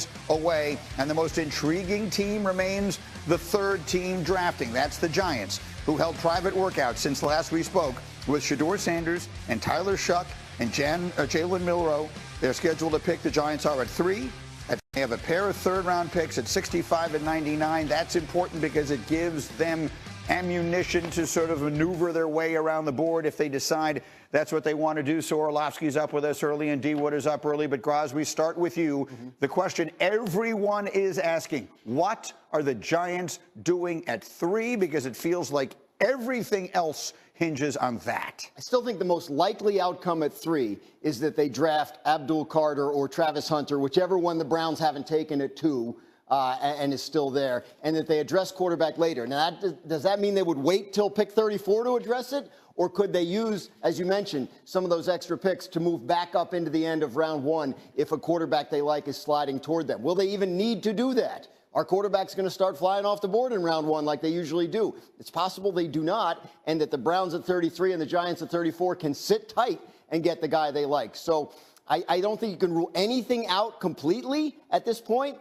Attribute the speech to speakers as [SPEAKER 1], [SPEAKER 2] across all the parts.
[SPEAKER 1] days away, and the most intriguing team remains the third team drafting. That's the Giants, who held private workouts since last we spoke with Shedeur Sanders and Tyler Shuck and Jalen Milroe. They're scheduled to pick. The Giants are at 3. They have a pair of third-round picks at 65 and 99. That's important because it gives them ammunition to sort of maneuver their way around the board if they decide that's what they want to do. So Orlovsky's up with us early and D Wood is up early. But Graz, we start with you. The question everyone is asking, what are the Giants doing at 3? Because it feels like everything else hinges on that.
[SPEAKER 2] I still think the most likely outcome at 3 is that they draft Abdul or Travis Hunter, whichever one the Browns haven't taken at 2. And is still there, and that they address quarterback later. Now, does that mean they would wait till pick 34 to address it? Or could they use, as you mentioned, some of those extra picks to move back up into the end of round 1 if a quarterback they like is sliding toward them? Will they even need to do that? Are quarterbacks going to start flying off the board in round 1 like they usually do? It's possible they do not, and that the Browns at 33 and the Giants at 34 can sit tight and get the guy they like. So I don't think you can rule anything out completely at this point.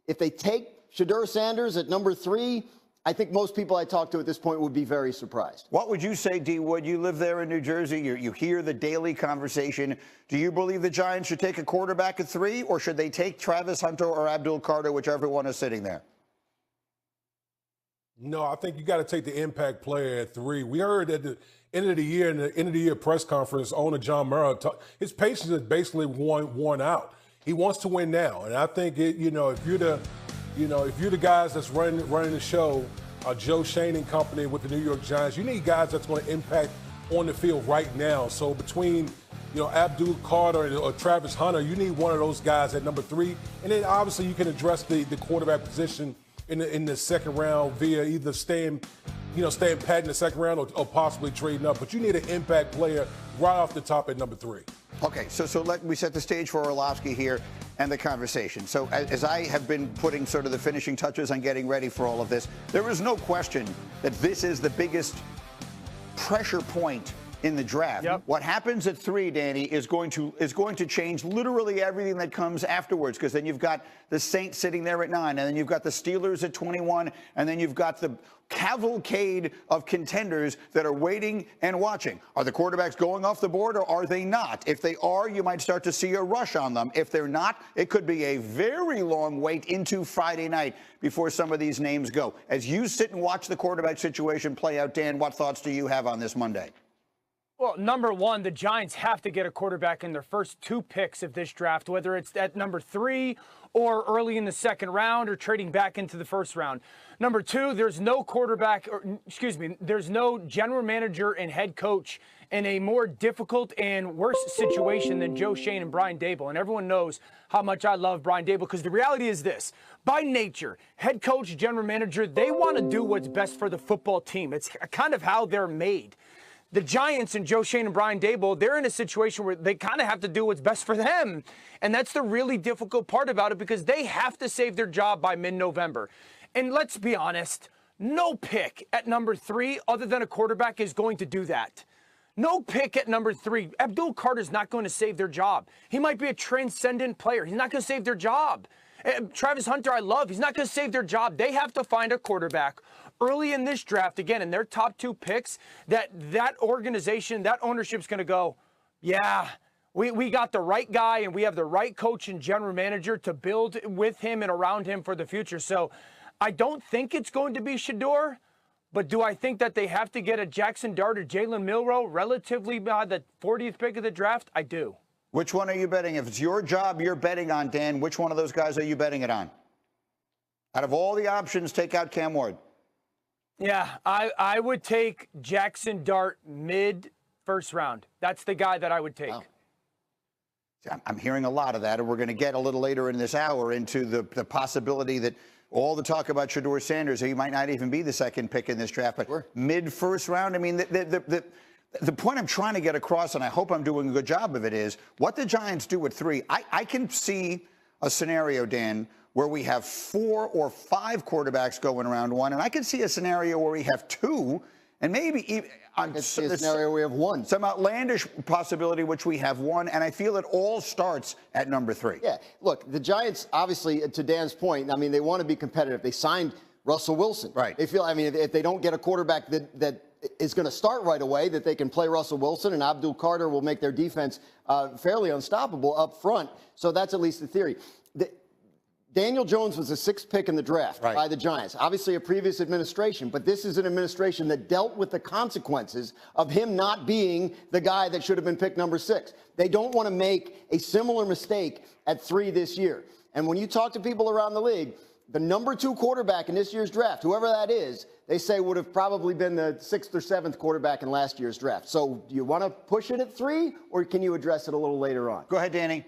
[SPEAKER 2] If they take Shedeur Sanders at number 3, I think most people I talk to at this point would be very surprised.
[SPEAKER 1] What would you say, D. Wood? You live there in New Jersey. You hear the daily conversation. Do you believe the Giants should take a quarterback at 3, or should they take Travis Hunter or Abdul, whichever one is sitting there?
[SPEAKER 3] No, I think you got to take the impact player at 3. We heard at the end of the year, in the end of the year press conference, owner John Mara, his patience is basically worn out. He wants to win now, and I think if you're the guys that's running the show, Joe Shane and company with the New York Giants, you need guys that's going to impact on the field right now. So between Abdul or Travis Hunter, you need one of those guys at number 3, and then obviously you can address the quarterback position in the second round via either staying pat in the second round or possibly trading up. But you need an impact player right off the top at number 3.
[SPEAKER 1] Okay, so let me set the stage for Orlovsky here and the conversation. So as I have been putting sort of the finishing touches on getting ready for all of this, there is no question that this is the biggest pressure point in the draft.
[SPEAKER 4] Yep.
[SPEAKER 1] What happens at 3, Danny, is going to change literally everything that comes afterwards, because then you've got the Saints sitting there at 9, and then you've got the Steelers at 21, and then you've got the cavalcade of contenders that are waiting and watching. Are the quarterbacks going off the board, or are they not? If they are, you might start to see a rush on them. If they're not, it could be a very long wait into Friday night before some of these names go. As you sit and watch the quarterback situation play out, Dan, what thoughts do you have on this Monday?
[SPEAKER 4] Well, number one, the Giants have to get a quarterback in their first 2 picks of this draft, whether it's at number 3 or early in the second round or trading back into the first round. Number 2, there's no there's no general manager and head coach in a more difficult and worse situation than Joe Shane and Brian Daboll. And everyone knows how much I love Brian Daboll, because the reality is this. By nature, head coach, general manager, they want to do what's best for the football team. It's kind of how they're made. The Giants and Joe Shane and Brian Daboll, they're in a situation where they kind of have to do what's best for them. And that's the really difficult part about it, because they have to save their job by mid-November. And let's be honest, no pick at number 3 other than a quarterback is going to do that. No pick at number 3. Abdul Carter's not going to save their job. He might be a transcendent player. He's not going to save their job. Travis Hunter, I love. He's not going to save their job. They have to find a quarterback early in this draft, again, in their top 2 picks, that organization, that ownership's going to go, yeah, we got the right guy, and we have the right coach and general manager to build with him and around him for the future. So I don't think it's going to be Shedeur, but do I think that they have to get a Jackson Dart or Jalen Milroe relatively by the 40th pick of the draft? I do.
[SPEAKER 1] Which one are you betting? If it's your job you're betting on, Dan, which one of those guys are you betting it on? Out of all the options, take out Cam Ward.
[SPEAKER 4] Yeah, I would take Jackson Dart mid-first round. That's the guy that I would take.
[SPEAKER 1] Wow. I'm hearing a lot of that, and we're going to get a little later in this hour into the possibility that all the talk about Shedeur Sanders, he might not even be the second pick in this draft, but mid-first round. I mean, the point I'm trying to get across, and I hope I'm doing a good job of it, is what the Giants do at 3. I can see a scenario, Dan, where we have 4 or 5 quarterbacks going around 1, and I can see a scenario where we have 2, and maybe
[SPEAKER 2] It's a scenario we have one.
[SPEAKER 1] Some outlandish possibility, which we have one, and I feel it all starts at number 3.
[SPEAKER 2] Yeah, look, the Giants, obviously, to Dan's point, I mean, they want to be competitive. They signed Russell Wilson.
[SPEAKER 1] Right.
[SPEAKER 2] They feel, I mean, if they don't get a quarterback that is going to start right away, that they can play Russell Wilson, and Abdul Carter will make their defense fairly unstoppable up front. So that's at least the theory. Daniel Jones was the 6th pick in the draft by the Giants. Obviously a previous administration, but this is an administration that dealt with the consequences of him not being the guy that should have been picked number 6. They don't want to make a similar mistake at 3 this year. And when you talk to people around the league, the number 2 quarterback in this year's draft, whoever that is, they say would have probably been the 6th or 7th quarterback in last year's draft. So do you want to push it at 3, or can you address it a little later on?
[SPEAKER 1] Go ahead, Danny.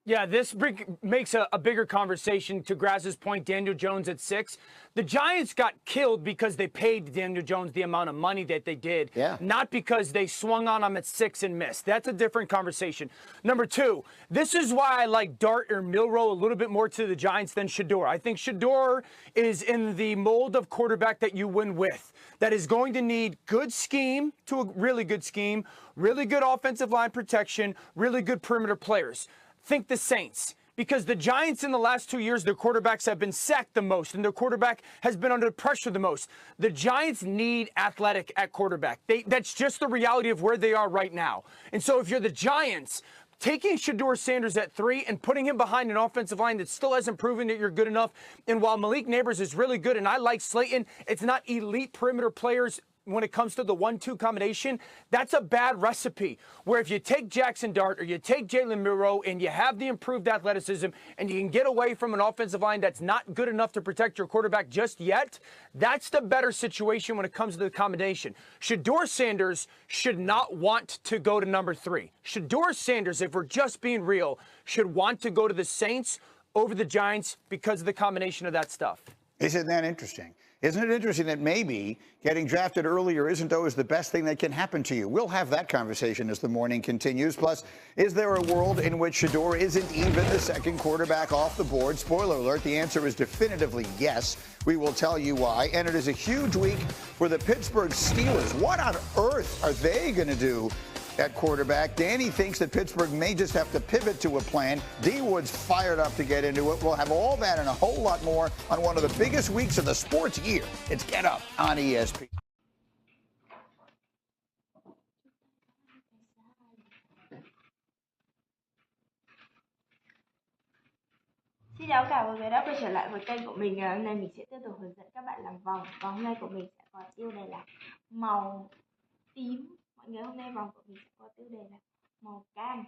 [SPEAKER 4] Yeah, this makes a bigger conversation. To Graz's point, Daniel Jones at 6. The Giants got killed because they paid Daniel Jones the amount of money that they did, not because they swung on him at 6 and missed. That's a different conversation. Number 2, this is why I like Dart or Milroe a little bit more to the Giants than Shedeur. I think Shedeur is in the mold of quarterback that you win with, that is going to need good scheme to a really good scheme, really good offensive line protection, really good perimeter players. Think the Saints, because the Giants in the last 2 years, their quarterbacks have been sacked the most, and their quarterback has been under pressure the most. The Giants need athletic at quarterback. That's just the reality of where they are right now. And so if you're the Giants, taking Shedeur Sanders at 3 and putting him behind an offensive line that still hasn't proven that you're good enough, and while Malik Neighbors is really good, and I like Slayton, it's not elite perimeter players when it comes to the 1-2 combination. That's a bad recipe, where if you take Jackson Dart or you take Jalen Milroe and you have the improved athleticism and you can get away from an offensive line that's not good enough to protect your quarterback just yet, that's the better situation when it comes to the combination. Shedeur Sanders should not want to go to number 3. Shedeur Sanders, if we're just being real, should want to go to the Saints over the Giants because of the combination of that stuff.
[SPEAKER 1] Isn't that interesting? Isn't it interesting that maybe getting drafted earlier isn't always the best thing that can happen to you? We'll have that conversation as the morning continues. Plus, is there a world in which Shedeur isn't even the 2nd quarterback off the board? Spoiler alert, the answer is definitively yes. We will tell you why. And it is a huge week for the Pittsburgh Steelers. What on earth are they going to do at quarterback? Danny thinks that Pittsburgh may just have to pivot to a plan. D Wood's fired up to get into it. We'll have all that and a whole lot more on one of the biggest weeks of the sports year. It's Get Up on ESPN.
[SPEAKER 5] Xin chào cả mọi người đã quay trở lại với kênh của mình. Hôm nay mình sẽ tiếp tục hướng dẫn các bạn làm vòng. Và hôm nay của mình sẽ có tiêu đề là màu tím. Mọi người, hôm nay vòng của mình sẽ có tiêu đề là màu cam.